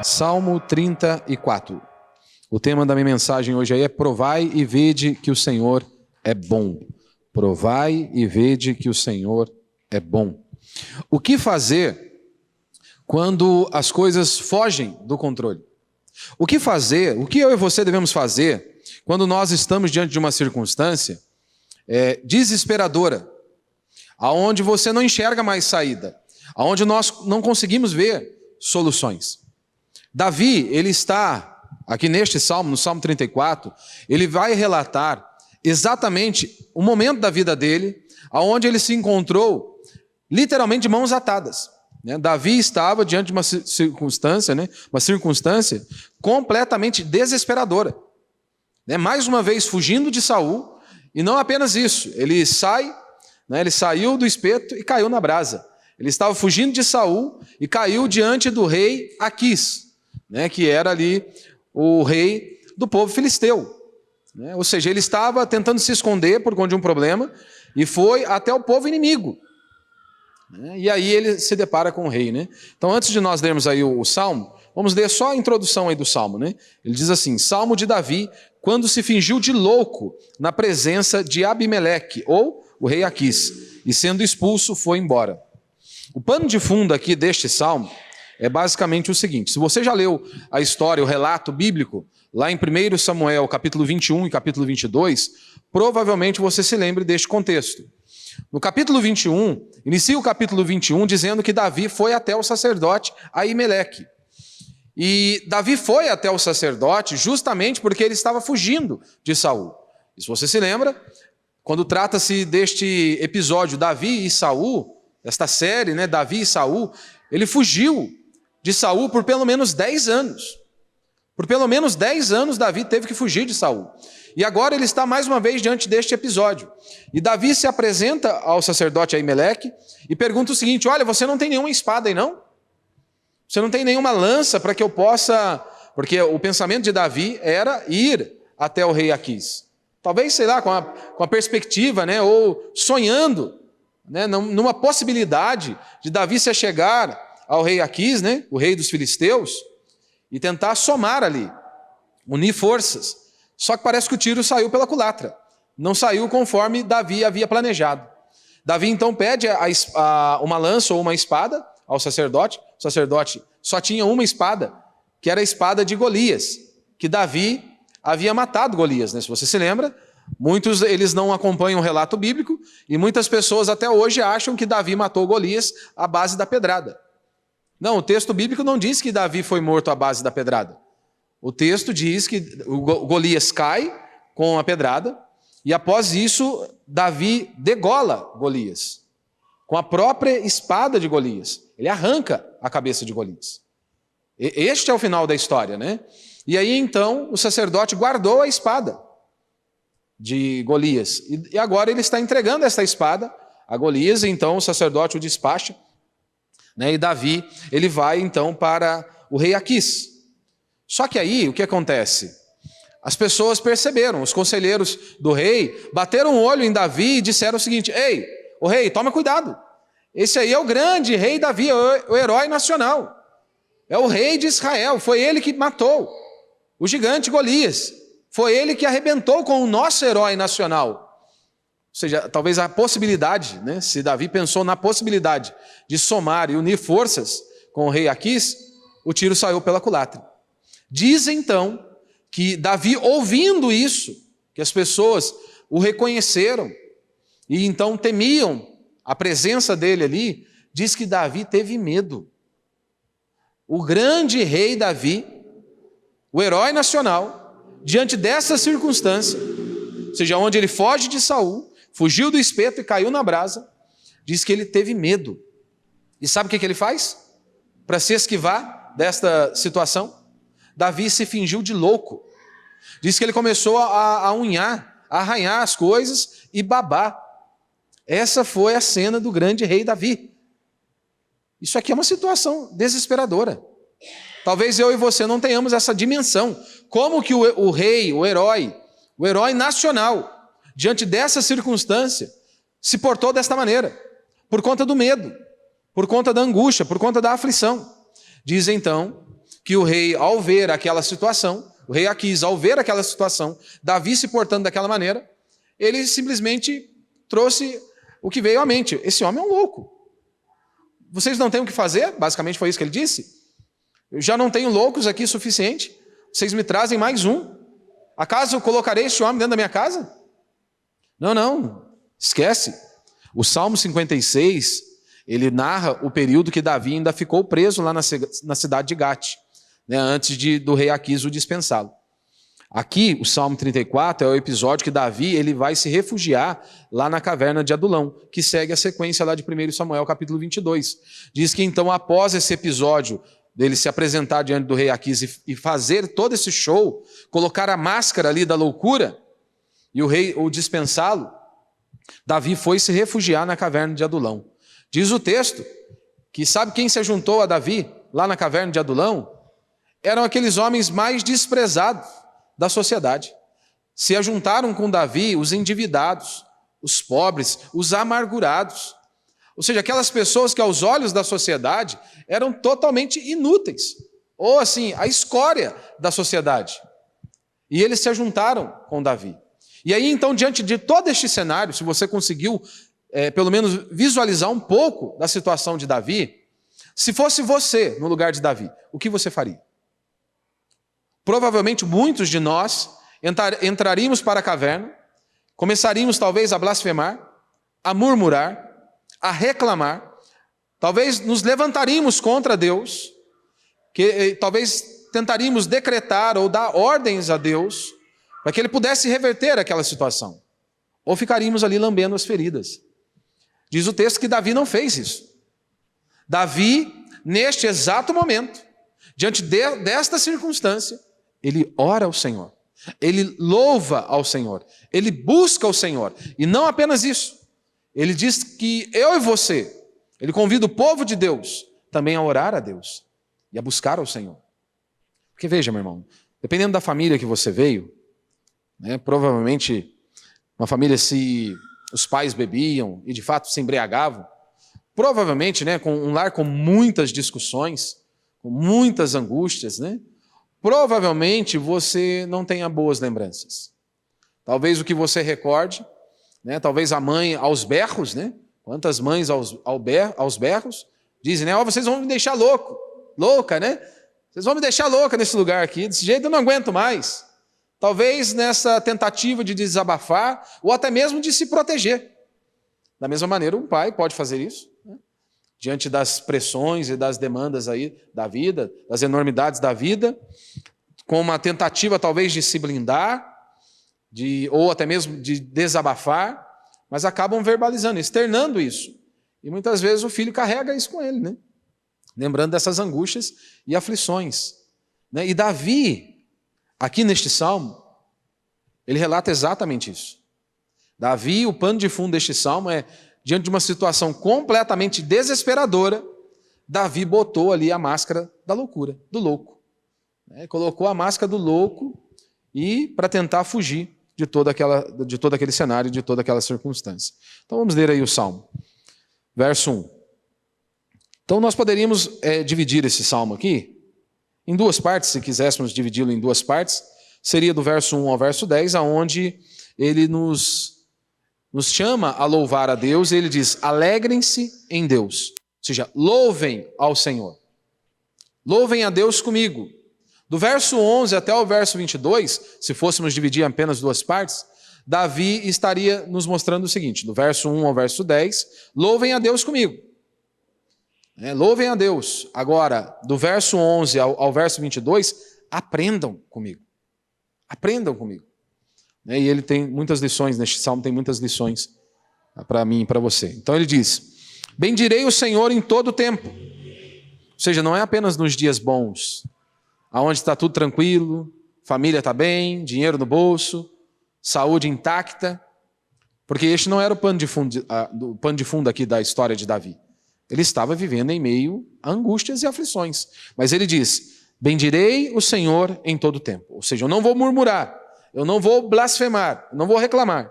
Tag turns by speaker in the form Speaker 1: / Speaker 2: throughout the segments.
Speaker 1: Salmo 34. O tema da minha mensagem hoje aí é provai e vede que o Senhor é bom. Provai e vede que o Senhor é bom. O que fazer quando as coisas fogem do controle? O que fazer, o que eu e você devemos fazer quando nós estamos diante de uma circunstância desesperadora, aonde você não enxerga mais saída, aonde nós não conseguimos ver soluções? Davi, ele está aqui neste salmo, no Salmo 34, ele vai relatar exatamente o momento da vida dele, aonde ele se encontrou literalmente de mãos atadas. Davi estava diante de uma circunstância, uma circunstância completamente desesperadora. Mais uma vez fugindo de Saul, e não apenas isso, ele saiu do espeto e caiu na brasa. Ele estava fugindo de Saul e caiu diante do rei Aquis, que era ali o rei do povo filisteu. Ou seja, ele estava tentando se esconder por conta de um problema e foi até o povo inimigo. E aí ele se depara com o rei. Então, antes de nós lermos aí o Salmo, vamos ler só a introdução aí do Salmo. Ele diz assim: Salmo de Davi, quando se fingiu de louco na presença de Abimeleque, ou o rei Aquis, e sendo expulso foi embora. O pano de fundo aqui deste Salmo é basicamente o seguinte: se você já leu a história, o relato bíblico, lá em 1 Samuel, capítulo 21 e capítulo 22, provavelmente você se lembre deste contexto. No capítulo 21, inicia o capítulo 21 dizendo que Davi foi até o sacerdote Aimeleque. E Davi foi até o sacerdote justamente porque ele estava fugindo de Saul. E se você se lembra, quando trata-se deste episódio Davi e Saul, esta série, Davi e Saul, ele fugiu de Saul por pelo menos 10 anos. Por pelo menos 10 anos Davi teve que fugir de Saul. E agora ele está mais uma vez diante deste episódio. E Davi se apresenta ao sacerdote Aimeleque e pergunta o seguinte: olha, você não tem nenhuma espada aí não? Você não tem nenhuma lança para que eu possa... Porque o pensamento de Davi era ir até o rei Aquis. Talvez, sei lá, com a perspectiva, ou sonhando, numa possibilidade de Davi se achegar ao rei Aquis, o rei dos filisteus, e tentar somar ali, unir forças. Só que parece que o tiro saiu pela culatra. Não saiu conforme Davi havia planejado. Davi então pede uma lança ou uma espada ao sacerdote. O sacerdote só tinha uma espada, que era a espada de Golias, que Davi havia matado Golias. Se você se lembra, muitos eles não acompanham o relato bíblico e muitas pessoas até hoje acham que Davi matou Golias à base da pedrada. Não, o texto bíblico não diz que Davi foi morto à base da pedrada. O texto diz que o Golias cai com a pedrada e após isso Davi degola Golias com a própria espada de Golias. Ele arranca a cabeça de Golias. Este é o final da história, E aí então o sacerdote guardou a espada de Golias e agora ele está entregando esta espada a Golias. Então o sacerdote o despacha, e Davi ele vai então para o rei Aquis. Só que aí, o que acontece? As pessoas perceberam, os conselheiros do rei bateram o olho em Davi e disseram o seguinte: ei, o rei, toma cuidado. Esse aí é o grande rei Davi, o herói nacional. É o rei de Israel, foi ele que matou o gigante Golias. Foi ele que arrebentou com o nosso herói nacional. Ou seja, talvez a possibilidade, se Davi pensou na possibilidade de somar e unir forças com o rei Aquis, o tiro saiu pela culatra. Diz então que Davi, ouvindo isso, que as pessoas o reconheceram e então temiam a presença dele ali, diz que Davi teve medo. O grande rei Davi, o herói nacional, diante dessa circunstância, ou seja, onde ele foge de Saul, fugiu do espeto e caiu na brasa, diz que ele teve medo. E sabe o que ele faz? Para se esquivar desta situação? Davi se fingiu de louco. Diz que ele começou a unhar, a arranhar as coisas e babar. Essa foi a cena do grande rei Davi. Isso aqui é uma situação desesperadora. Talvez eu e você não tenhamos essa dimensão. Como que o rei, o herói nacional, diante dessa circunstância, se portou desta maneira? Por conta do medo, por conta da angústia, por conta da aflição. Diz então que o rei, ao ver aquela situação, o rei Aquis, ao ver aquela situação, Davi se portando daquela maneira, ele simplesmente trouxe o que veio à mente. Esse homem é um louco. Vocês não têm o que fazer? Basicamente foi isso que ele disse. Eu já não tenho loucos aqui suficiente. Vocês me trazem mais um. Acaso eu colocarei este homem dentro da minha casa? Não. Esquece. O Salmo 56, ele narra o período que Davi ainda ficou preso lá na cidade de Gate, né, antes do rei Aquis o dispensá-lo. Aqui, o Salmo 34 é o episódio que Davi ele vai se refugiar lá na caverna de Adulão, que segue a sequência lá de 1 Samuel, capítulo 22. Diz que então, após esse episódio dele se apresentar diante do rei Aquis e fazer todo esse show, colocar a máscara ali da loucura, e o rei o dispensá-lo, Davi foi se refugiar na caverna de Adulão. Diz o texto que sabe quem se juntou a Davi lá na caverna de Adulão? Eram aqueles homens mais desprezados da sociedade. Se ajuntaram com Davi os endividados, os pobres, os amargurados. Ou seja, aquelas pessoas que aos olhos da sociedade eram totalmente inúteis. Ou assim, a escória da sociedade. E eles se ajuntaram com Davi. E aí então, diante de todo este cenário, se você conseguiu pelo menos visualizar um pouco da situação de Davi, se fosse você no lugar de Davi, o que você faria? Provavelmente muitos de nós entraríamos para a caverna, começaríamos talvez a blasfemar, a murmurar, a reclamar, talvez nos levantaríamos contra Deus, talvez tentaríamos decretar ou dar ordens a Deus para que Ele pudesse reverter aquela situação, ou ficaríamos ali lambendo as feridas. Diz o texto que Davi não fez isso. Davi, neste exato momento, diante desta circunstância, ele ora ao Senhor, ele louva ao Senhor, ele busca o Senhor, e não apenas isso, ele diz que eu e você, ele convida o povo de Deus também a orar a Deus e a buscar ao Senhor. Porque veja, meu irmão, dependendo da família que você veio, né, provavelmente uma família se os pais bebiam e de fato se embriagavam, provavelmente, né, com um lar com muitas discussões, com muitas angústias, né, provavelmente você não tenha boas lembranças. Talvez o que você recorde, né, talvez a mãe aos berros, né, quantas mães aos berros dizem, né, vocês vão me deixar louca, né, vocês vão me deixar louca nesse lugar aqui, desse jeito eu não aguento mais. Talvez nessa tentativa de desabafar, ou até mesmo de se proteger. Da mesma maneira, um pai pode fazer isso, né? Diante das pressões e das demandas aí da vida, das enormidades da vida, com uma tentativa talvez de se blindar, ou até mesmo de desabafar, mas acabam verbalizando, externando isso. E muitas vezes o filho carrega isso com ele, né? Lembrando dessas angústias e aflições, né? E Davi, aqui neste salmo, ele relata exatamente isso. Davi, o pano de fundo deste salmo é, diante de uma situação completamente desesperadora, Davi botou ali a máscara da loucura, do louco. Colocou a máscara do louco e para tentar fugir de todo aquele cenário, de toda aquela circunstância. Então vamos ler aí o salmo. Verso 1. Então nós poderíamos dividir esse salmo aqui em duas partes, se quiséssemos dividi-lo em duas partes, seria do verso 1 ao verso 10, aonde ele nos chama a louvar a Deus, e ele diz, alegrem-se em Deus, ou seja, louvem ao Senhor. Louvem a Deus comigo. Do verso 11 até o verso 22, se fôssemos dividir em apenas duas partes, Davi estaria nos mostrando o seguinte, do verso 1 ao verso 10, louvem a Deus comigo. Louvem a Deus. Agora, do verso 11 ao verso 22, aprendam comigo. Aprendam comigo. E ele tem muitas lições, neste salmo tem muitas lições para mim e para você. Então ele diz, bendirei o Senhor em todo o tempo. Ou seja, não é apenas nos dias bons, aonde está tudo tranquilo, família está bem, dinheiro no bolso, saúde intacta, porque este não era o pano de fundo aqui da história de Davi. Ele estava vivendo em meio a angústias e aflições. Mas ele diz, bendirei o Senhor em todo o tempo. Ou seja, eu não vou murmurar, eu não vou blasfemar, eu não vou reclamar.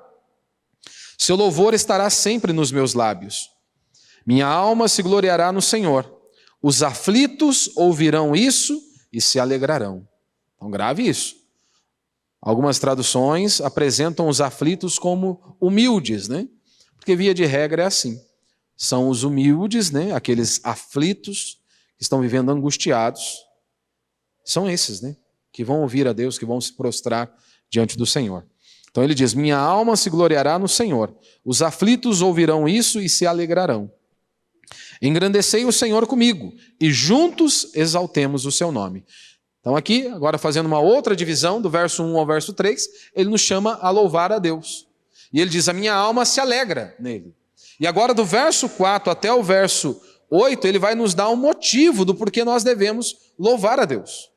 Speaker 1: Seu louvor estará sempre nos meus lábios. Minha alma se gloriará no Senhor. Os aflitos ouvirão isso e se alegrarão. Então, grave isso. Algumas traduções apresentam os aflitos como humildes, né? Porque via de regra é assim. São os humildes, né? Aqueles aflitos que estão vivendo angustiados. São esses, né? Que vão ouvir a Deus, que vão se prostrar diante do Senhor. Então ele diz: minha alma se gloriará no Senhor. Os aflitos ouvirão isso e se alegrarão. Engrandecei o Senhor comigo e juntos exaltemos o seu nome. Então aqui, agora fazendo uma outra divisão, do verso 1 ao verso 3, ele nos chama a louvar a Deus. E ele diz: a minha alma se alegra nele. E agora do verso 4 até o verso 8, ele vai nos dar um motivo do porquê nós devemos louvar a Deus.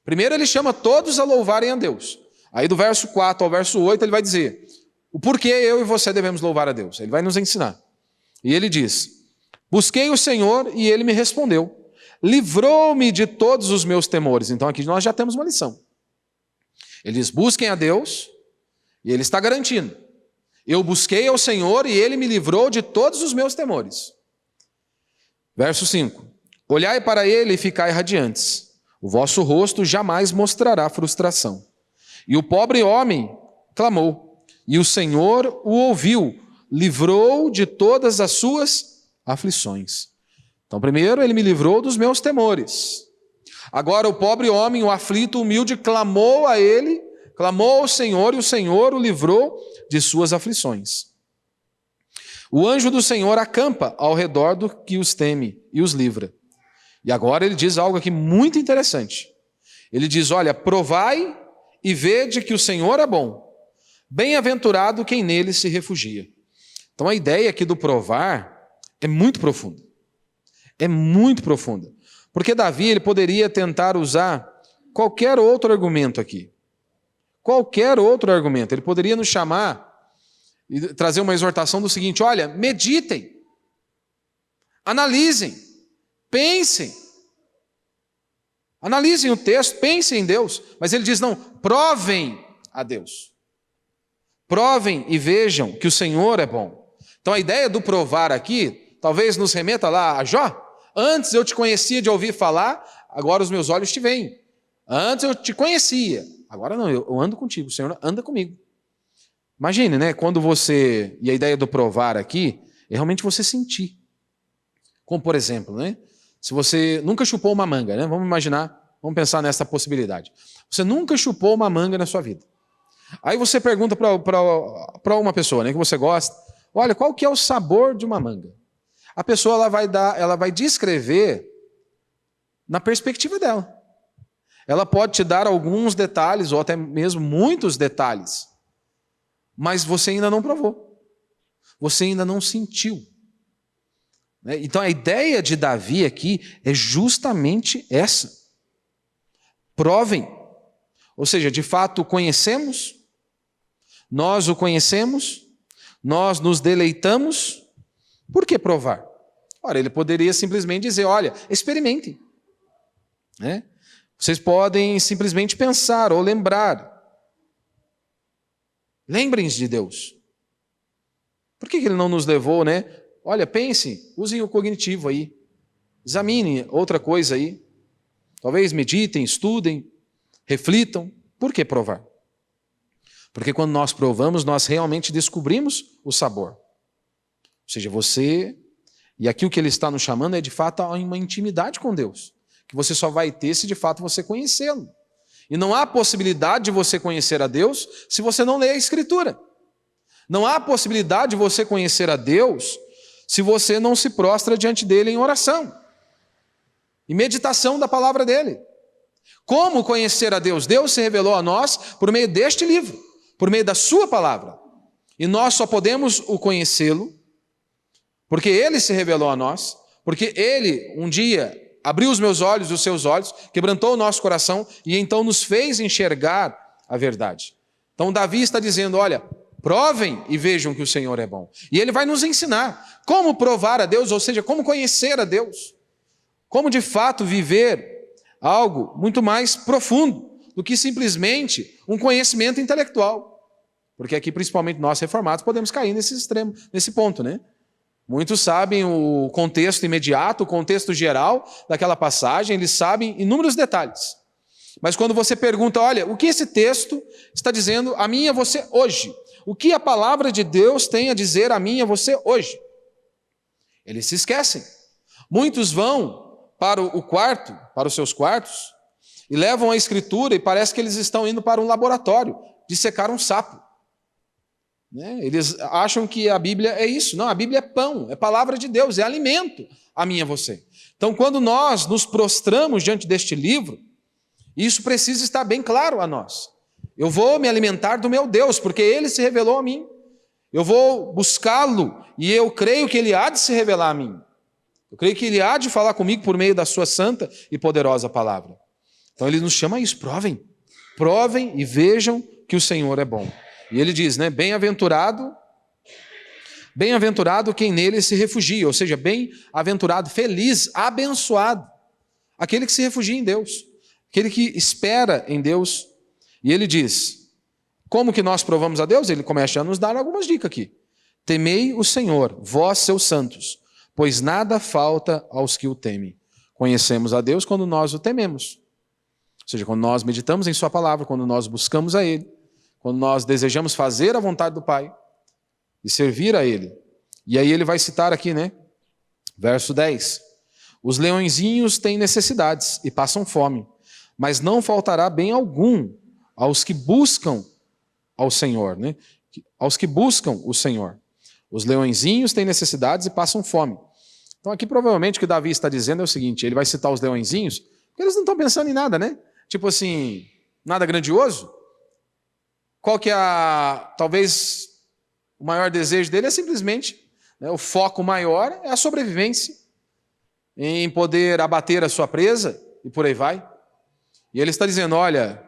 Speaker 1: Primeiro ele chama todos a louvarem a Deus. Aí do verso 4 ao verso 8 ele vai dizer o porquê eu e você devemos louvar a Deus. Ele vai nos ensinar. E ele diz: busquei o Senhor e ele me respondeu. Livrou-me de todos os meus temores. Então aqui nós já temos uma lição. Ele diz: busquem a Deus, e ele está garantindo. Eu busquei ao Senhor e ele me livrou de todos os meus temores. Verso 5. Olhai para ele e ficai radiantes. O vosso rosto jamais mostrará frustração. E o pobre homem clamou, e o Senhor o ouviu, livrou de todas as suas aflições. Então, primeiro, ele me livrou dos meus temores. Agora, o pobre homem, o aflito, o humilde, clamou a ele, clamou ao Senhor, e o Senhor o livrou de suas aflições. O anjo do Senhor acampa ao redor do que os teme e os livra. E agora ele diz algo aqui muito interessante. Ele diz: olha, provai e vede que o Senhor é bom. Bem-aventurado quem nele se refugia. Então a ideia aqui do provar é muito profunda. É muito profunda. Porque Davi ele poderia tentar usar qualquer outro argumento aqui. Qualquer outro argumento. Ele poderia nos chamar e trazer uma exortação do seguinte: olha, meditem, analisem, pensem. Analisem o texto, pensem em Deus. Mas ele diz: não, provem a Deus. Provem e vejam que o Senhor é bom. Então a ideia do provar aqui, talvez nos remeta lá a Jó. Antes eu te conhecia de ouvir falar, agora os meus olhos te veem. Antes eu te conhecia, agora não, eu ando contigo, o Senhor anda comigo. Imagine, né, quando você, e a ideia do provar aqui, é realmente você sentir. Como por exemplo, né, se você nunca chupou uma manga, né, vamos imaginar, vamos pensar nessa possibilidade. Você nunca chupou uma manga na sua vida. Aí você pergunta para uma pessoa, né, que você gosta: olha, qual que é o sabor de uma manga? A pessoa ela vai descrever na perspectiva dela. Ela pode te dar alguns detalhes, ou até mesmo muitos detalhes, mas você ainda não provou. Você ainda não sentiu. Então a ideia de Davi aqui é justamente essa. Provem. Ou seja, de fato o conhecemos, nós o conhecemos, nós nos deleitamos. Por que provar? Ora, ele poderia simplesmente dizer: olha, experimentem. Né? Vocês podem simplesmente pensar ou lembrar. Lembrem-se de Deus. Por que ele não nos levou, né? Olha, pensem, usem o cognitivo aí. Examinem outra coisa aí. Talvez meditem, estudem, reflitam. Por que provar? Porque quando nós provamos, nós realmente descobrimos o sabor. Ou seja, você, e aqui o que ele está nos chamando é de fato uma intimidade com Deus, que você só vai ter se de fato você conhecê-lo. E não há possibilidade de você conhecer a Deus se você não ler a Escritura. Não há possibilidade de você conhecer a Deus se você não se prostra diante dele em oração e meditação da palavra dele. Como conhecer a Deus? Deus se revelou a nós por meio deste livro, por meio da sua palavra. E nós só podemos o conhecê-lo porque ele se revelou a nós, porque ele um dia abriu os meus olhos e os seus olhos, quebrantou o nosso coração e então nos fez enxergar a verdade. Então Davi está dizendo: olha, provem e vejam que o Senhor é bom. E ele vai nos ensinar como provar a Deus, ou seja, como conhecer a Deus. Como de fato viver algo muito mais profundo do que simplesmente um conhecimento intelectual. Porque aqui, principalmente nós reformados, podemos cair nesse extremo, nesse ponto, né? Muitos sabem o contexto imediato, o contexto geral daquela passagem, eles sabem inúmeros detalhes. Mas quando você pergunta, olha, o que esse texto está dizendo a mim e a você hoje? O que a palavra de Deus tem a dizer a mim e a você hoje? Eles se esquecem. Muitos vão para o quarto, para os seus quartos, e levam a escritura e parece que eles estão indo para um laboratório, dissecar um sapo. Eles acham que a Bíblia é isso. Não, a Bíblia é pão, é palavra de Deus, é alimento a mim e a você. Então, quando nós nos prostramos diante deste livro, isso precisa estar bem claro a nós. Eu vou me alimentar do meu Deus, porque Ele se revelou a mim. Eu vou buscá-lo e eu creio que Ele há de se revelar a mim. Eu creio que Ele há de falar comigo por meio da sua santa e poderosa palavra. Então Ele nos chama a isso, provem e vejam que o Senhor é bom. E Ele diz, bem-aventurado quem nele se refugia, ou seja, bem-aventurado, feliz, abençoado, aquele que se refugia em Deus, aquele que espera em Deus. E Ele diz, como que nós provamos a Deus? Ele começa a nos dar algumas dicas aqui. Temei o Senhor, vós seus santos, pois nada falta aos que o temem. Conhecemos a Deus quando nós o tememos. Ou seja, quando nós meditamos em sua palavra, quando nós buscamos a Ele, quando nós desejamos fazer a vontade do Pai e servir a Ele. E aí ele vai citar aqui, verso 10. Os leõezinhos têm necessidades e passam fome, mas não faltará bem algum aos que buscam ao Senhor, aos que buscam o Senhor. Os leõezinhos têm necessidades e passam fome. Então aqui provavelmente o que Davi está dizendo é o seguinte, ele vai citar os leõezinhos, porque eles não estão pensando em nada, Tipo assim, nada grandioso. Qual que é talvez o maior desejo dele é simplesmente, o foco maior é a sobrevivência, em poder abater a sua presa e por aí vai. E ele está dizendo, olha,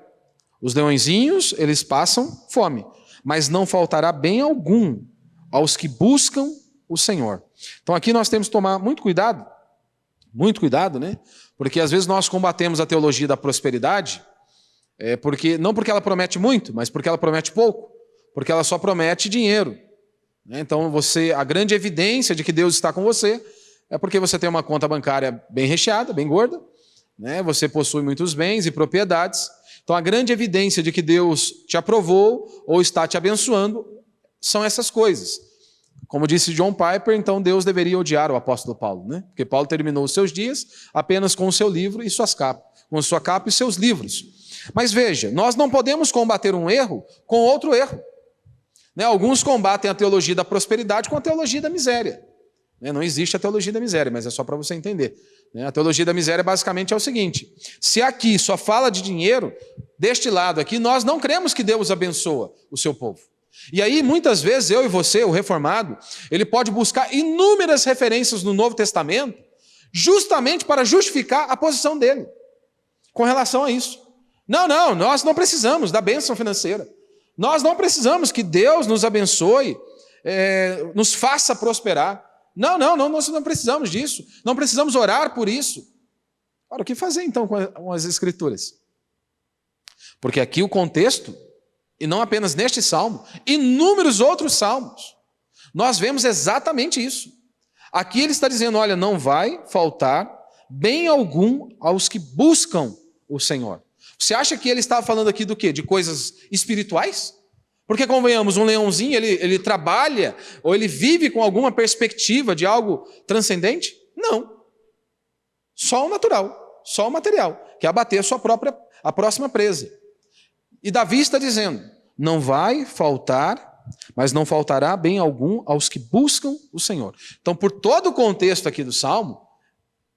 Speaker 1: os leõezinhos, eles passam fome, mas não faltará bem algum aos que buscam o Senhor. Então aqui nós temos que tomar muito cuidado, porque às vezes nós combatemos a teologia da prosperidade, não porque ela promete muito, mas porque ela promete pouco, porque ela só promete dinheiro. Então a grande evidência de que Deus está com você é porque você tem uma conta bancária bem recheada, bem gorda, você possui muitos bens e propriedades. Então a grande evidência de que Deus te aprovou ou está te abençoando são essas coisas. Como disse John Piper, então Deus deveria odiar o apóstolo Paulo, porque Paulo terminou os seus dias apenas com o seu livro e suas capas, com sua capa e seus livros. Mas veja, nós não podemos combater um erro com outro erro. Alguns combatem a teologia da prosperidade com a teologia da miséria. Não existe a teologia da miséria, mas é só para você entender. A teologia da miséria basicamente é o seguinte, se aqui só fala de dinheiro, deste lado aqui, nós não cremos que Deus abençoa o seu povo. E aí, muitas vezes, eu e você, o reformado, ele pode buscar inúmeras referências no Novo Testamento, justamente para justificar a posição dele com relação a isso. Não, nós não precisamos da bênção financeira. Nós não precisamos que Deus nos abençoe, nos faça prosperar. Não, nós não precisamos disso. Não precisamos orar por isso. Ora, o que fazer então com as Escrituras? Porque aqui o contexto, e não apenas neste salmo, inúmeros outros salmos, nós vemos exatamente isso. Aqui ele está dizendo, olha, não vai faltar bem algum aos que buscam o Senhor. Você acha que ele estava falando aqui do quê? De coisas espirituais? Porque, convenhamos, um leãozinho, ele trabalha, ou ele vive com alguma perspectiva de algo transcendente? Não. Só o natural, só o material, que é abater a próxima presa. E Davi está dizendo, não vai faltar, mas não faltará bem algum aos que buscam o Senhor. Então, por todo o contexto aqui do Salmo,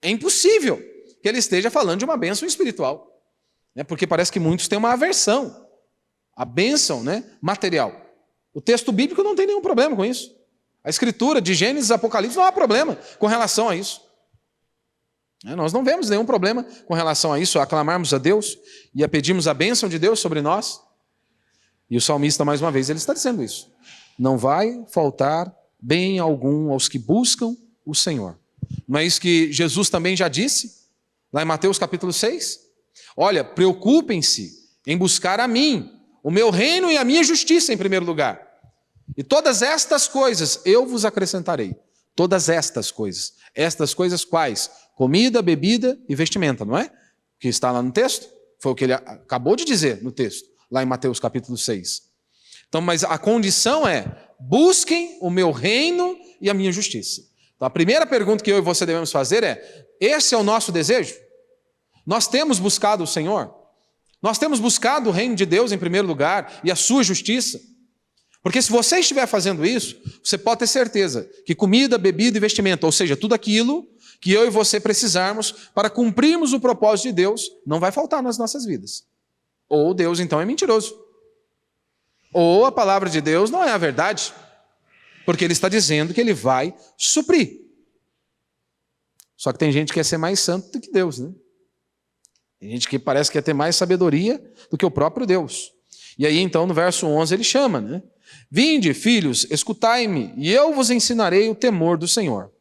Speaker 1: é impossível que ele esteja falando de uma bênção espiritual. Porque parece que muitos têm uma aversão à bênção material. O texto bíblico não tem nenhum problema com isso. A escritura de Gênesis e Apocalipse não há problema com relação a isso. Nós não vemos nenhum problema com relação a isso, a aclamarmos a Deus e a pedirmos a bênção de Deus sobre nós. E o salmista, mais uma vez, ele está dizendo isso. Não vai faltar bem algum aos que buscam o Senhor. Não é isso que Jesus também já disse, lá em Mateus capítulo 6? Olha, preocupem-se em buscar a mim, o meu reino e a minha justiça em primeiro lugar. E todas estas coisas eu vos acrescentarei. todas estas coisas. Estas coisas quais? Comida, bebida e vestimenta, não é? Que está lá no texto. Foi o que ele acabou de dizer no texto, lá em Mateus capítulo 6. Então, mas a condição é: busquem o meu reino e a minha justiça. Então, a primeira pergunta que eu e você devemos fazer é: esse é o nosso desejo? Nós temos buscado o Senhor? Nós temos buscado o reino de Deus em primeiro lugar e a sua justiça? Porque se você estiver fazendo isso, você pode ter certeza que comida, bebida e vestimenta, ou seja, tudo aquilo que eu e você precisarmos para cumprirmos o propósito de Deus, não vai faltar nas nossas vidas. Ou Deus então é mentiroso. Ou a palavra de Deus não é a verdade, porque Ele está dizendo que Ele vai suprir. Só que tem gente que quer ser mais santo do que Deus, né? Tem gente que parece que quer ter mais sabedoria do que o próprio Deus. E aí então no verso 11 ele chama, né? Vinde, filhos, escutai-me, e eu vos ensinarei o temor do Senhor.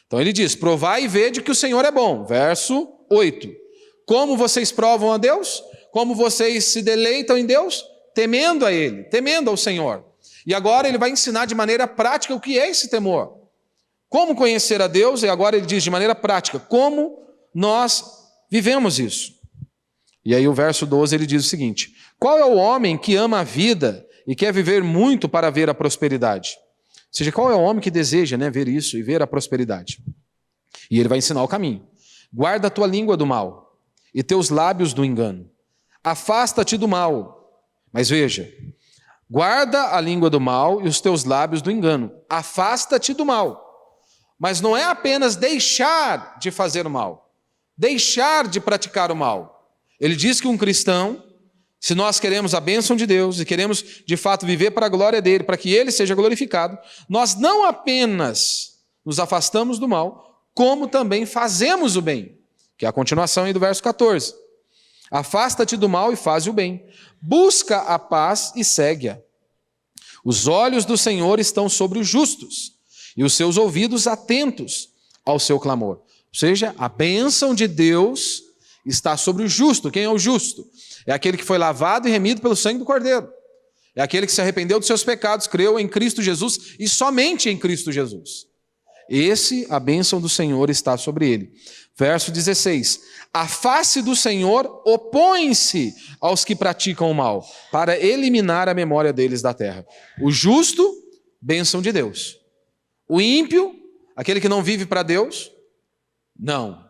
Speaker 1: Então ele diz: provai e vede que o Senhor é bom. Verso 8. Como vocês provam a Deus? Como vocês se deleitam em Deus? Temendo a Ele, temendo ao Senhor. E agora ele vai ensinar de maneira prática o que é esse temor. Como conhecer a Deus, e agora ele diz de maneira prática, como nós vivemos isso. E aí o verso 12 ele diz o seguinte: qual é o homem que ama a vida e quer viver muito para ver a prosperidade? Ou seja, qual é o homem que deseja, né, ver isso e ver a prosperidade? E ele vai ensinar o caminho. Guarda a tua língua do mal e teus lábios do engano. Afasta-te do mal. Mas veja, guarda a língua do mal e os teus lábios do engano. Afasta-te do mal. Mas não é apenas deixar de fazer o mal, deixar de praticar o mal. Ele diz que um cristão, se nós queremos a bênção de Deus e queremos de fato viver para a glória dele, para que ele seja glorificado, nós não apenas nos afastamos do mal, como também fazemos o bem, que é a continuação aí do verso 14. Afasta-te do mal e faz o bem. Busca a paz e segue-a. Os olhos do Senhor estão sobre os justos e os seus ouvidos atentos ao seu clamor. Ou seja, a bênção de Deus está sobre o justo. Quem é o justo? É aquele que foi lavado e remido pelo sangue do Cordeiro. É aquele que se arrependeu dos seus pecados, creu em Cristo Jesus e somente em Cristo Jesus. A bênção do Senhor está sobre ele. Verso 16. A face do Senhor opõe-se aos que praticam o mal, para eliminar a memória deles da terra. O justo, bênção de Deus. O ímpio, aquele que não vive para Deus, não.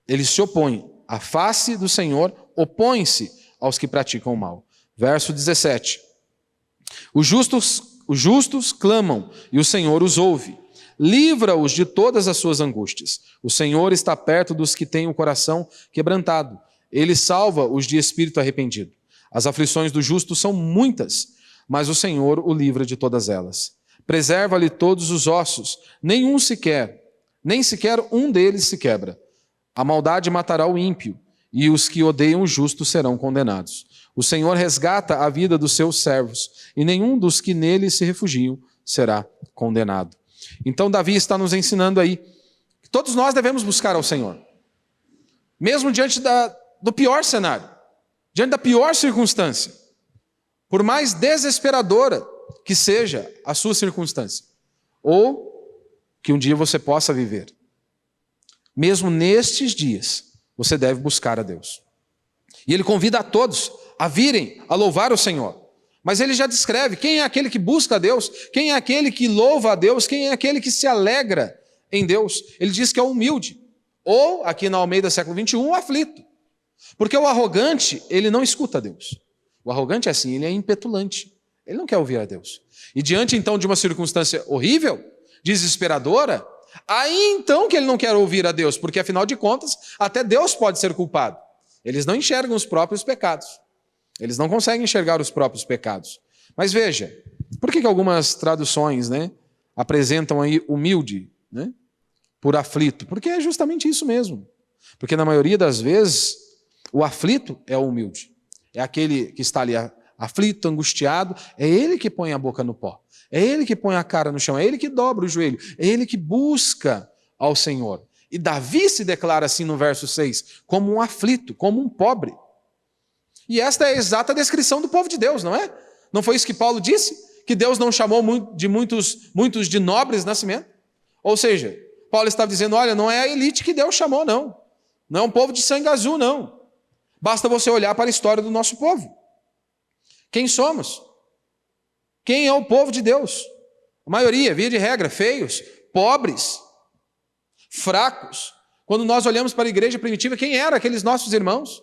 Speaker 1: Ele se opõe. A face do Senhor opõe-se aos que praticam o mal. Verso 17. Os justos clamam e o Senhor os ouve. Livra-os de todas as suas angústias. O Senhor está perto dos que têm o coração quebrantado. Ele salva os de espírito arrependido. As aflições do justo são muitas, mas o Senhor o livra de todas elas. Preserva-lhe todos os ossos, nem sequer um deles se quebra. A maldade matará o ímpio, e os que odeiam o justo serão condenados. O Senhor resgata a vida dos seus servos, e nenhum dos que nele se refugiam será condenado. Então Davi está nos ensinando aí que todos nós devemos buscar ao Senhor. Mesmo diante do pior cenário, diante da pior circunstância, por mais desesperadora que seja a sua circunstância, ou que um dia você possa viver. Mesmo nestes dias, você deve buscar a Deus. E ele convida a todos a virem a louvar o Senhor. Mas ele já descreve quem é aquele que busca a Deus, quem é aquele que louva a Deus, quem é aquele que se alegra em Deus. Ele diz que é o humilde, ou, aqui na Almeida século 21, o aflito. Porque o arrogante, ele não escuta a Deus. O arrogante é assim, ele é impetulante. Ele não quer ouvir a Deus. E diante então de uma circunstância horrível, desesperadora, aí então que ele não quer ouvir a Deus, porque afinal de contas, até Deus pode ser culpado. Eles não enxergam os próprios pecados. Eles não conseguem enxergar os próprios pecados. Mas veja, por que algumas traduções, né, apresentam aí humilde, né, por aflito? Porque é justamente isso mesmo. Porque na maioria das vezes, o aflito é o humilde. É aquele que está ali aflito, angustiado, é ele que põe a boca no pó. É ele que põe a cara no chão, é ele que dobra o joelho, é ele que busca ao Senhor. E Davi se declara assim no verso 6, como um aflito, como um pobre. E esta é a exata descrição do povo de Deus, não é? Não foi isso que Paulo disse? Que Deus não chamou de muitos de nobres nascimento? Ou seja, Paulo estava dizendo, olha, não é a elite que Deus chamou, não. Não é um povo de sangue azul, não. Basta você olhar para a história do nosso povo. Quem somos? Quem é o povo de Deus? A maioria, via de regra, feios, pobres, fracos. Quando nós olhamos para a igreja primitiva, quem eram aqueles nossos irmãos?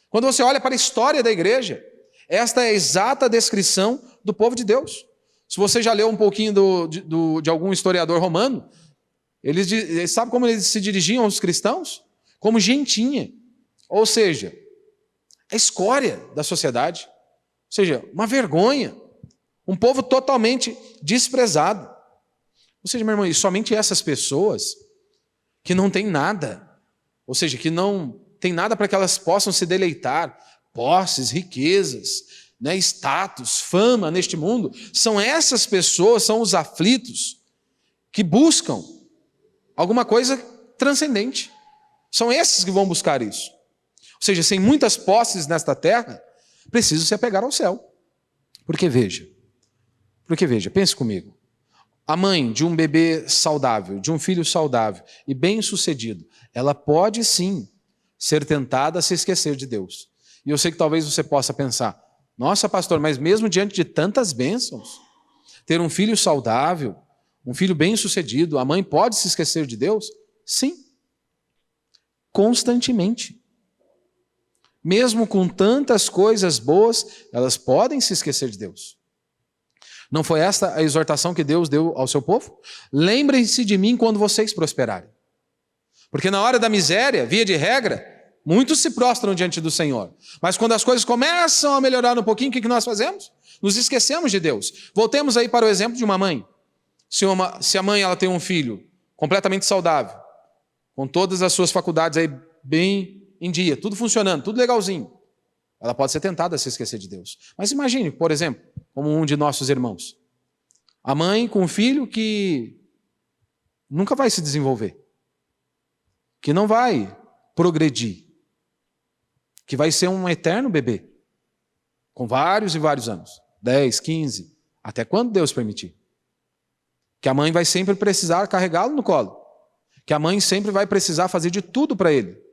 Speaker 1: Quando você olha para a história da igreja, esta é a exata descrição do povo de Deus. Se você já leu um pouquinho de algum historiador romano, sabe como eles se dirigiam aos cristãos? Como gentinha. Ou seja, a escória da sociedade. Ou seja, uma vergonha. Um povo totalmente desprezado. Ou seja, meu irmão, e somente essas pessoas que não têm nada, ou seja, que não tem nada para que elas possam se deleitar, posses, riquezas, né, status, fama neste mundo, são essas pessoas, são os aflitos que buscam alguma coisa transcendente. São esses que vão buscar isso. Ou seja, sem muitas posses nesta terra, precisam se apegar ao céu. Porque veja, pense comigo. A mãe de um bebê saudável, de um filho saudável e bem-sucedido, ela pode sim ser tentada a se esquecer de Deus. E eu sei que talvez você possa pensar, nossa pastor, mas mesmo diante de tantas bênçãos, ter um filho saudável, um filho bem-sucedido, a mãe pode se esquecer de Deus? Sim. Constantemente. Mesmo com tantas coisas boas, elas podem se esquecer de Deus. Não foi esta a exortação que Deus deu ao seu povo? Lembrem-se de mim quando vocês prosperarem. Porque na hora da miséria, via de regra, muitos se prostram diante do Senhor. Mas quando as coisas começam a melhorar um pouquinho, o que nós fazemos? Nos esquecemos de Deus. Voltemos aí para o exemplo de uma mãe. Se a mãe ela tem um filho completamente saudável, com todas as suas faculdades aí bem em dia, tudo funcionando, tudo legalzinho, ela pode ser tentada a se esquecer de Deus. Mas imagine, por exemplo, como um de nossos irmãos. A mãe com um filho que nunca vai se desenvolver, que não vai progredir, que vai ser um eterno bebê, com vários e vários anos, 10, 15, até quando Deus permitir. Que a mãe vai sempre precisar carregá-lo no colo, que a mãe sempre vai precisar fazer de tudo para ele.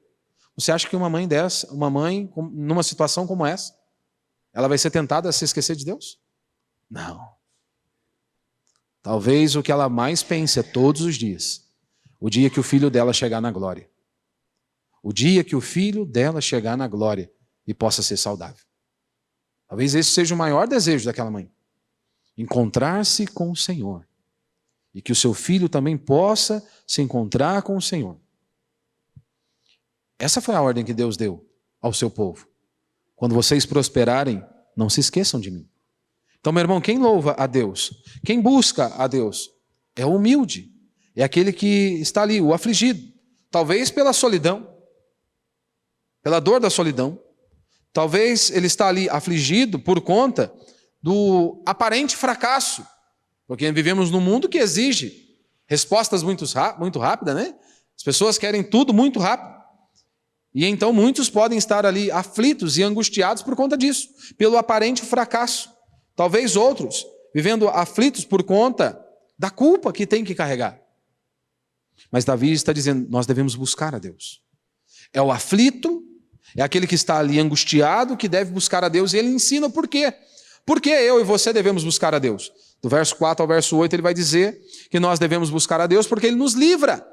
Speaker 1: Você acha que uma mãe numa situação como essa, ela vai ser tentada a se esquecer de Deus? Não. Talvez o que ela mais pense é todos os dias, o dia que o filho dela chegar na glória. O dia que o filho dela chegar na glória e possa ser saudável. Talvez esse seja o maior desejo daquela mãe. Encontrar-se com o Senhor. E que o seu filho também possa se encontrar com o Senhor. Essa foi a ordem que Deus deu ao seu povo. Quando vocês prosperarem, não se esqueçam de mim. Então, meu irmão, quem louva a Deus, quem busca a Deus, é o humilde. É aquele que está ali, o afligido. Talvez pela solidão, pela dor da solidão. Talvez ele está ali afligido por conta do aparente fracasso. Porque vivemos num mundo que exige respostas muito rápidas, né? As pessoas querem tudo muito rápido. E então muitos podem estar ali aflitos e angustiados por conta disso, pelo aparente fracasso. Talvez outros vivendo aflitos por conta da culpa que tem que carregar. Mas Davi está dizendo, nós devemos buscar a Deus. É o aflito, é aquele que está ali angustiado, que deve buscar a Deus, e ele ensina por quê. Por que eu e você devemos buscar a Deus? Do verso 4 ao verso 8 ele vai dizer que nós devemos buscar a Deus porque ele nos livra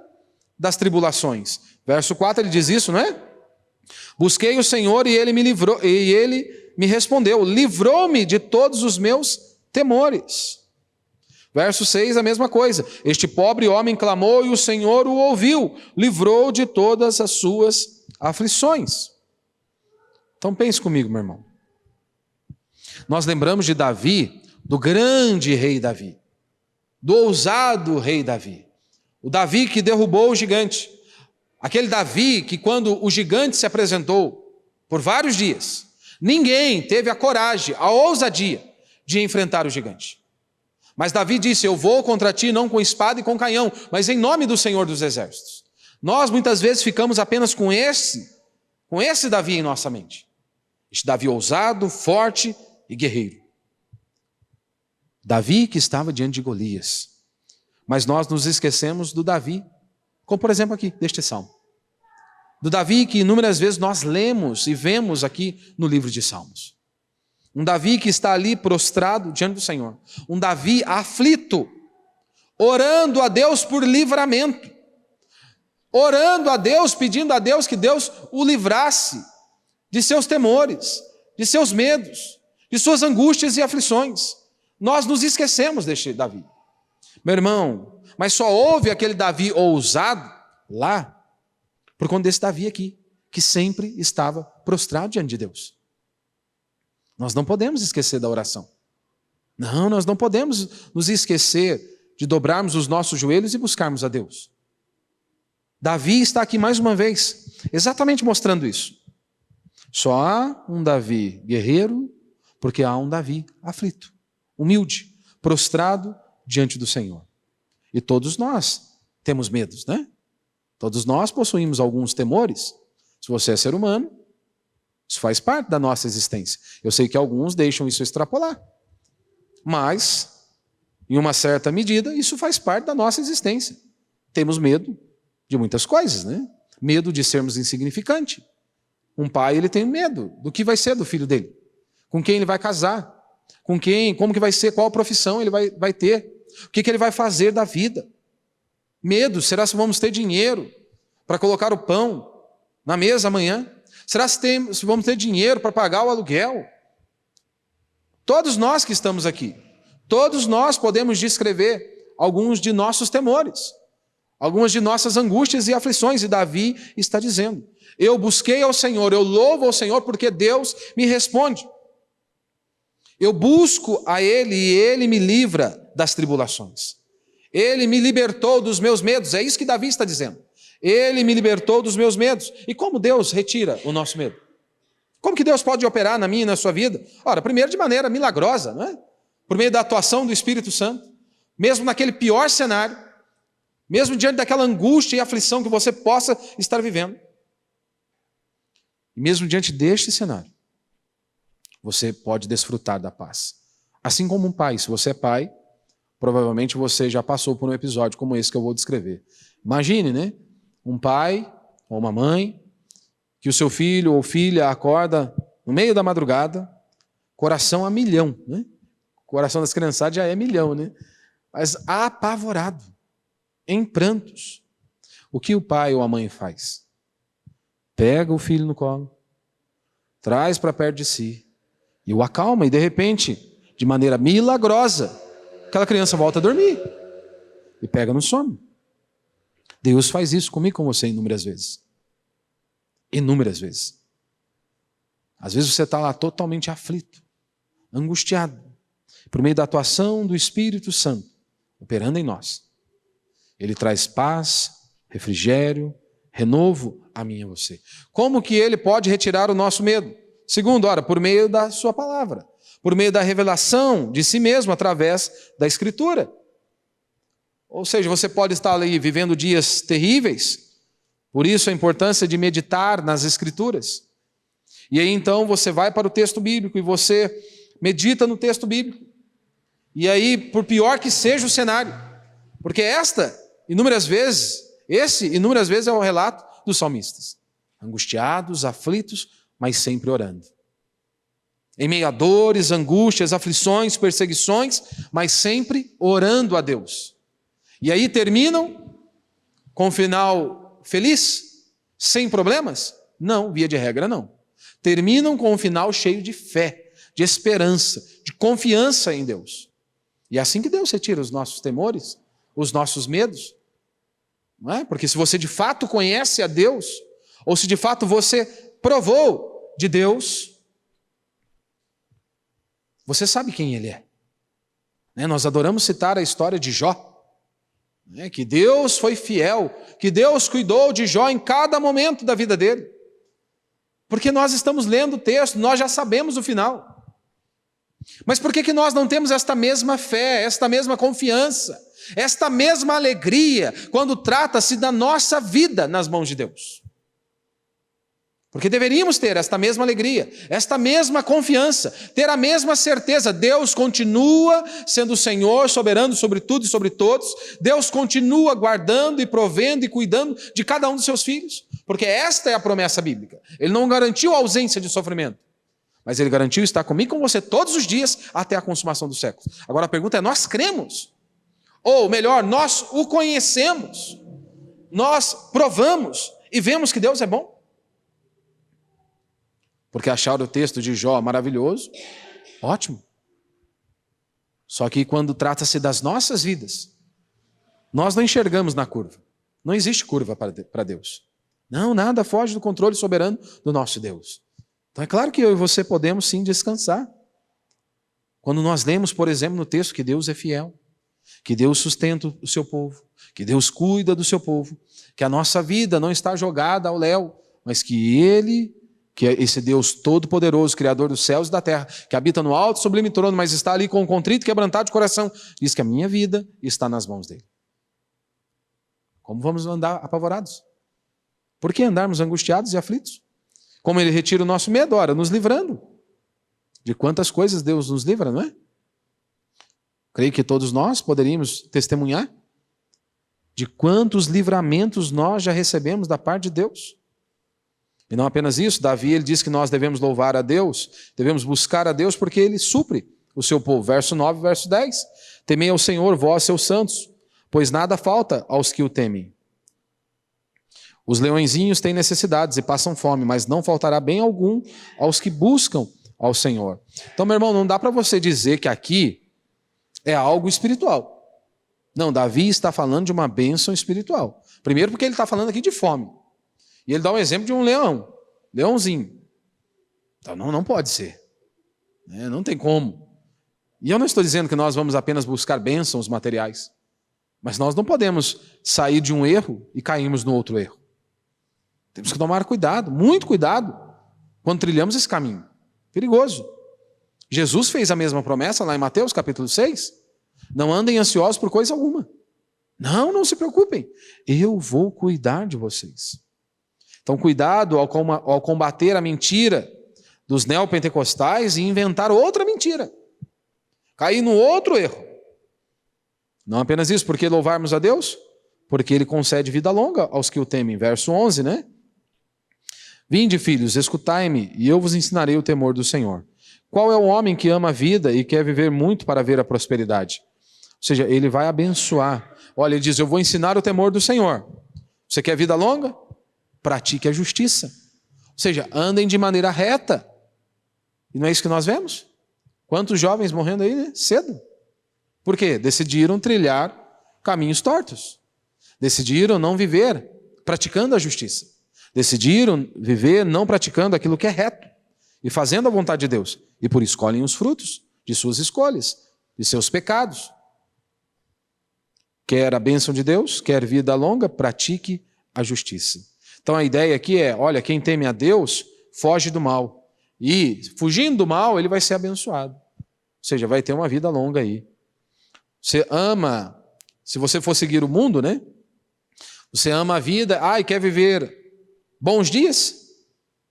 Speaker 1: das tribulações. Verso 4 ele diz isso, não é? Busquei o Senhor e ele me livrou, e ele me respondeu, livrou-me de todos os meus temores. Verso 6, a mesma coisa. Este pobre homem clamou e o Senhor o ouviu, livrou de todas as suas aflições. Então pense comigo, meu irmão. Nós lembramos de Davi, do grande rei Davi, do ousado rei Davi. O Davi que derrubou o gigante. Aquele Davi que quando o gigante se apresentou por vários dias, ninguém teve a coragem, a ousadia de enfrentar o gigante. Mas Davi disse, eu vou contra ti não com espada e com canhão, mas em nome do Senhor dos Exércitos. Nós muitas vezes ficamos apenas com esse Davi em nossa mente. Este Davi ousado, forte e guerreiro. Davi que estava diante de Golias. Mas nós nos esquecemos do Davi, como por exemplo aqui, deste salmo. Do Davi que inúmeras vezes nós lemos e vemos aqui no livro de Salmos. Um Davi que está ali prostrado diante do Senhor. Um Davi aflito, orando a Deus por livramento. Orando a Deus, pedindo a Deus que Deus o livrasse de seus temores, de seus medos, de suas angústias e aflições. Nós nos esquecemos deste Davi. Meu irmão, mas só houve aquele Davi ousado lá por conta desse Davi aqui, que sempre estava prostrado diante de Deus. Nós não podemos esquecer da oração. Não, nós não podemos nos esquecer de dobrarmos os nossos joelhos e buscarmos a Deus. Davi está aqui mais uma vez, exatamente mostrando isso. Só há um Davi guerreiro, porque há um Davi aflito, humilde, prostrado diante do Senhor. E todos nós temos medos, né? Todos nós possuímos alguns temores. Se você é ser humano, isso faz parte da nossa existência. Eu sei que alguns deixam isso extrapolar. Mas, em uma certa medida, isso faz parte da nossa existência. Temos medo de muitas coisas, né? Medo de sermos insignificantes. Um pai, ele tem medo do que vai ser do filho dele. Com quem ele vai casar. Com quem, como que vai ser, qual profissão ele vai ter. O que ele vai fazer da vida. Medo, será se vamos ter dinheiro para colocar o pão na mesa amanhã? Será se vamos ter dinheiro para pagar o aluguel? Todos nós que estamos aqui, todos nós podemos descrever alguns de nossos temores, algumas de nossas angústias e aflições, e Davi está dizendo, eu busquei ao Senhor, eu louvo ao Senhor porque Deus me responde. Eu busco a Ele e Ele me livra das tribulações. Ele me libertou dos meus medos, é isso que Davi está dizendo. Ele me libertou dos meus medos. E como Deus retira o nosso medo? Como que Deus pode operar na minha e na sua vida? Ora, primeiro de maneira milagrosa, não é? Por meio da atuação do Espírito Santo, mesmo naquele pior cenário, mesmo diante daquela angústia e aflição que você possa estar vivendo. E mesmo diante deste cenário, você pode desfrutar da paz. Assim como um pai, se você é pai, provavelmente você já passou por um episódio como esse que eu vou descrever. Imagine, né? Um pai ou uma mãe, que o seu filho ou filha acorda no meio da madrugada, coração a milhão, né? O coração das criançadas já é milhão, né? Mas apavorado, em prantos. O que o pai ou a mãe faz? Pega o filho no colo, traz para perto de si e o acalma, e de repente, de maneira milagrosa, aquela criança volta a dormir e pega no sono. Deus faz isso comigo e com você inúmeras vezes. Inúmeras vezes. Às vezes você está lá totalmente aflito, angustiado, por meio da atuação do Espírito Santo, operando em nós. Ele traz paz, refrigério, renovo a mim e a você. Como que ele pode retirar o nosso medo? Segundo, ora, por meio da sua palavra, por meio da revelação de si mesmo através da Escritura. Ou seja, você pode estar ali vivendo dias terríveis, por isso a importância de meditar nas Escrituras. E aí então você vai para o texto bíblico e você medita no texto bíblico. E aí, por pior que seja o cenário, porque inúmeras vezes é o relato dos salmistas. Angustiados, aflitos, mas sempre orando. Em meio a dores, angústias, aflições, perseguições, mas sempre orando a Deus. E aí terminam com um final feliz? Sem problemas? Não, via de regra não. Terminam com um final cheio de fé, de esperança, de confiança em Deus. E é assim que Deus retira os nossos temores, os nossos medos. Não é? Porque se você de fato conhece a Deus, ou se de fato você provou de Deus, você sabe quem Ele é. Nós adoramos citar a história de Jó, que Deus foi fiel, que Deus cuidou de Jó em cada momento da vida dele. Porque nós estamos lendo o texto, nós já sabemos o final. Mas por que nós não temos esta mesma fé, esta mesma confiança, esta mesma alegria, quando trata-se da nossa vida nas mãos de Deus? Porque deveríamos ter esta mesma alegria, esta mesma confiança, ter a mesma certeza. Deus continua sendo o Senhor, soberano sobre tudo e sobre todos. Deus continua guardando e provendo e cuidando de cada um dos seus filhos. Porque esta é a promessa bíblica. Ele não garantiu a ausência de sofrimento, mas Ele garantiu estar comigo e com você todos os dias até a consumação dos séculos. Agora a pergunta é, nós cremos? Ou melhor, nós o conhecemos? Nós provamos e vemos que Deus é bom? Porque acharam o texto de Jó maravilhoso, ótimo. Só que quando trata-se das nossas vidas, nós não enxergamos na curva. Não existe curva para Deus. Não, nada foge do controle soberano do nosso Deus. Então é claro que eu e você podemos sim descansar. Quando nós lemos, por exemplo, no texto que Deus é fiel, que Deus sustenta o seu povo, que Deus cuida do seu povo, que a nossa vida não está jogada ao léu, mas que Ele, que é esse Deus todo-poderoso, Criador dos céus e da terra, que habita no alto sublime trono, mas está ali com um contrito e quebrantado de coração, diz que a minha vida está nas mãos dele. Como vamos andar apavorados? Por que andarmos angustiados e aflitos? Como Ele retira o nosso medo, ora, nos livrando. De quantas coisas Deus nos livra, não é? Creio que todos nós poderíamos testemunhar de quantos livramentos nós já recebemos da parte de Deus. E não apenas isso, Davi ele diz que nós devemos louvar a Deus, devemos buscar a Deus porque Ele supre o seu povo. Verso 9, verso 10. Temei ao Senhor, vós, seus santos, pois nada falta aos que o temem. Os leõezinhos têm necessidades e passam fome, mas não faltará bem algum aos que buscam ao Senhor. Então, meu irmão, não dá para você dizer que aqui é algo espiritual. Não, Davi está falando de uma bênção espiritual. Primeiro porque ele está falando aqui de fome. E ele dá um exemplo de um leãozinho. Então não pode ser. Não tem como. E eu não estou dizendo que nós vamos apenas buscar bênçãos materiais. Mas nós não podemos sair de um erro e cairmos no outro erro. Temos que tomar cuidado, muito cuidado, quando trilhamos esse caminho. Perigoso. Jesus fez a mesma promessa lá em Mateus capítulo 6. Não andem ansiosos por coisa alguma. Não se preocupem. Eu vou cuidar de vocês. Então, cuidado ao combater a mentira dos neopentecostais e inventar outra mentira. Cair no outro erro. Não apenas isso, porque louvarmos a Deus? Porque Ele concede vida longa aos que o temem. Verso 11, né? Vinde, filhos, escutai-me, e eu vos ensinarei o temor do Senhor. Qual é o homem que ama a vida e quer viver muito para ver a prosperidade? Ou seja, ele vai abençoar. Olha, ele diz, eu vou ensinar o temor do Senhor. Você quer vida longa? Pratique a justiça. Ou seja, andem de maneira reta. E não é isso que nós vemos? Quantos jovens morrendo aí, né? Cedo. Por quê? Decidiram trilhar caminhos tortos. Decidiram não viver praticando a justiça. Decidiram viver não praticando aquilo que é reto e fazendo a vontade de Deus. E por isso colhem os frutos de suas escolhas, de seus pecados. Quer a bênção de Deus, quer vida longa, pratique a justiça. Então a ideia aqui é, olha, quem teme a Deus, foge do mal. E fugindo do mal, ele vai ser abençoado. Ou seja, vai ter uma vida longa aí. Você ama, se você for seguir o mundo, né? Você ama a vida, e quer viver bons dias?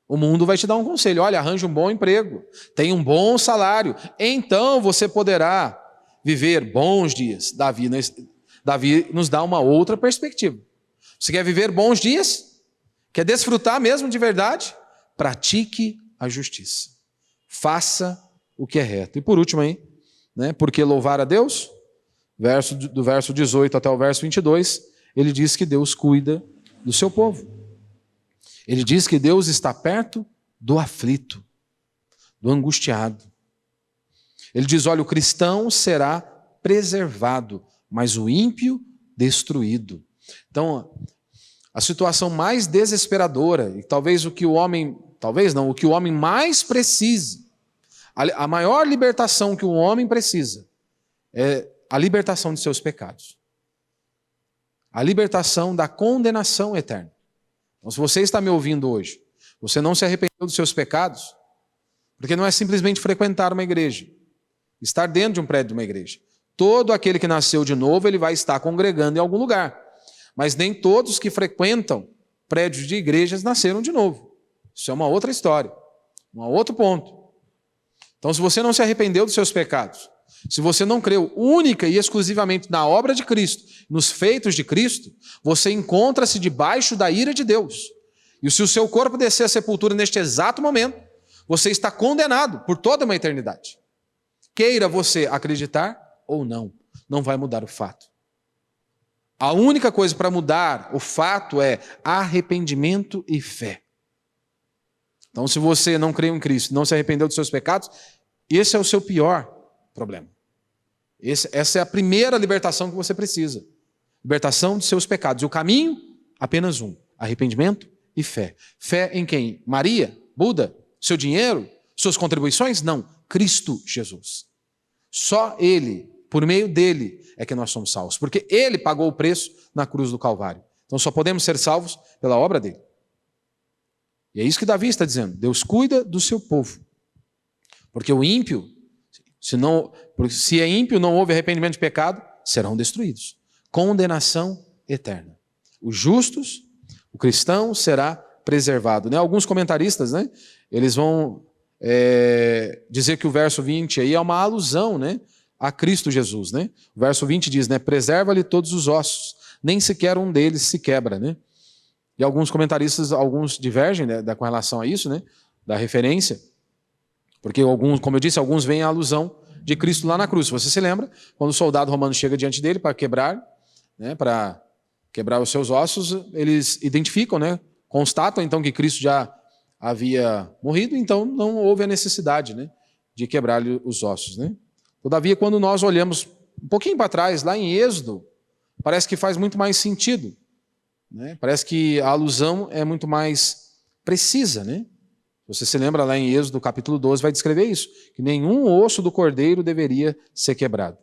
Speaker 1: O mundo vai te dar um conselho. Olha, arranje um bom emprego, tenha um bom salário. Então você poderá viver bons dias. Davi nos dá uma outra perspectiva. Você quer viver bons dias? Quer desfrutar mesmo de verdade? Pratique a justiça. Faça o que é reto. E por último aí, né? Porque louvar a Deus? Do verso 18 até o verso 22, ele diz que Deus cuida do seu povo. Ele diz que Deus está perto do aflito, do angustiado. Ele diz, olha, o cristão será preservado, mas o ímpio destruído. Então, a situação mais desesperadora, e talvez o que o homem mais precise, a maior libertação que o homem precisa, é a libertação de seus pecados. A libertação da condenação eterna. Então, se você está me ouvindo hoje, você não se arrependeu dos seus pecados, porque não é simplesmente frequentar uma igreja, estar dentro de um prédio de uma igreja. Todo aquele que nasceu de novo, ele vai estar congregando em algum lugar. Mas nem todos que frequentam prédios de igrejas nasceram de novo. Isso é uma outra história, um outro ponto. Então, se você não se arrependeu dos seus pecados, se você não creu única e exclusivamente na obra de Cristo, nos feitos de Cristo, você encontra-se debaixo da ira de Deus. E se o seu corpo descer à sepultura neste exato momento, você está condenado por toda uma eternidade. Queira você acreditar ou não, não vai mudar o fato. A única coisa para mudar o fato é arrependimento e fé. Então, se você não creu em Cristo, não se arrependeu dos seus pecados, esse é o seu pior problema. Essa é a primeira libertação que você precisa. Libertação dos seus pecados. E o caminho, apenas um: arrependimento e fé. Fé em quem? Maria? Buda? Seu dinheiro? Suas contribuições? Não. Cristo Jesus. Só Ele, por meio dele, é que nós somos salvos. Porque Ele pagou o preço na cruz do Calvário. Então só podemos ser salvos pela obra dele. E é isso que Davi está dizendo. Deus cuida do seu povo. Porque o ímpio, se é ímpio, não houve arrependimento de pecado, serão destruídos. Condenação eterna. Os justos, o cristão será preservado. Alguns comentaristas, eles vão dizer que o verso 20 aí é uma alusão, a Cristo Jesus. O verso 20 diz, preserva-lhe todos os ossos, nem sequer um deles se quebra. E alguns comentaristas, alguns divergem com relação a isso, da referência, porque alguns, como eu disse, alguns veem a alusão de Cristo lá na cruz. Você se lembra, quando o soldado romano chega diante dele para quebrar os seus ossos, eles identificam, constatam então que Cristo já havia morrido, então não houve a necessidade de quebrar-lhe os ossos. Todavia, quando nós olhamos um pouquinho para trás, lá em Êxodo, parece que faz muito mais sentido. Parece que a alusão é muito mais precisa. Você se lembra lá em Êxodo, capítulo 12, vai descrever isso, que nenhum osso do cordeiro deveria ser quebrado.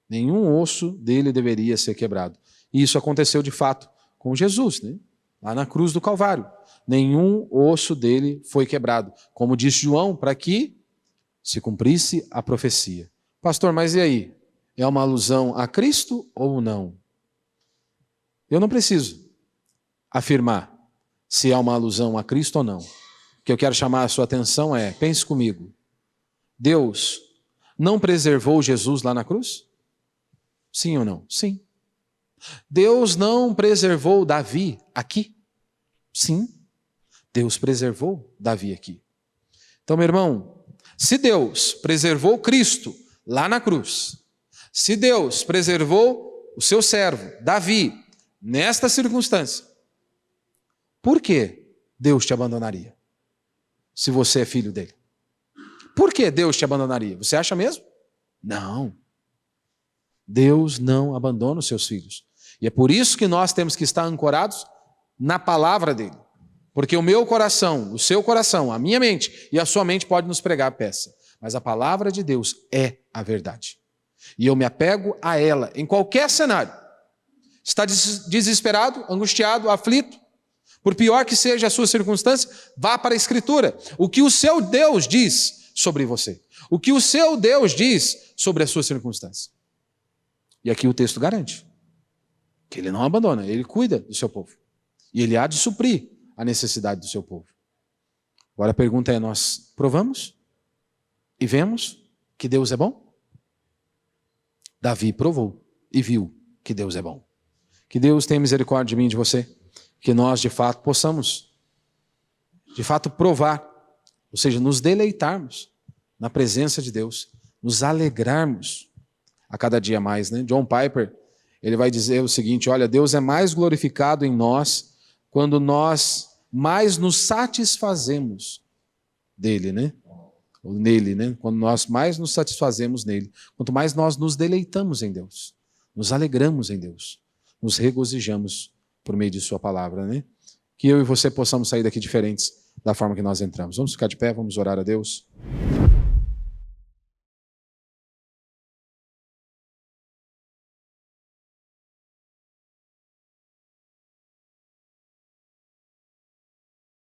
Speaker 1: Nenhum osso dele deveria ser quebrado. E isso aconteceu de fato com Jesus, lá na cruz do Calvário. Nenhum osso dele foi quebrado. Como disse João, para que se cumprisse a profecia. Pastor, mas e aí? É uma alusão a Cristo ou não? Eu não preciso afirmar se é uma alusão a Cristo ou não. O que eu quero chamar a sua atenção é, pense comigo, Deus não preservou Jesus lá na cruz? Sim ou não? Sim. Deus não preservou Davi aqui? Sim. Deus preservou Davi aqui. Então, meu irmão, se Deus preservou Cristo lá na cruz, se Deus preservou o seu servo, Davi, nesta circunstância, por que Deus te abandonaria? Se você é filho dele. Por que Deus te abandonaria? Você acha mesmo? Não. Deus não abandona os seus filhos. E é por isso que nós temos que estar ancorados na palavra dele. Porque o meu coração, o seu coração, a minha mente e a sua mente pode nos pregar a peça. Mas a palavra de Deus é a verdade. E eu me apego a ela em qualquer cenário. Está desesperado, angustiado, aflito? Por pior que seja a sua circunstância, vá para a Escritura. O que o seu Deus diz sobre você. O que o seu Deus diz sobre a sua circunstância. E aqui o texto garante que ele não abandona, ele cuida do seu povo. E ele há de suprir a necessidade do seu povo. Agora a pergunta é, nós provamos e vemos que Deus é bom? Davi provou e viu que Deus é bom. Que Deus tenha misericórdia de mim e de você. Que nós, de fato, possamos, de fato, provar, ou seja, nos deleitarmos na presença de Deus, nos alegrarmos a cada dia mais. John Piper, ele vai dizer o seguinte, olha, Deus é mais glorificado em nós quando nós mais nos satisfazemos dele, ou nele, quando nós mais nos satisfazemos nele, quanto mais nós nos deleitamos em Deus, nos alegramos em Deus, nos regozijamos por meio de sua palavra, Que eu e você possamos sair daqui diferentes da forma que nós entramos. Vamos ficar de pé, vamos orar a Deus.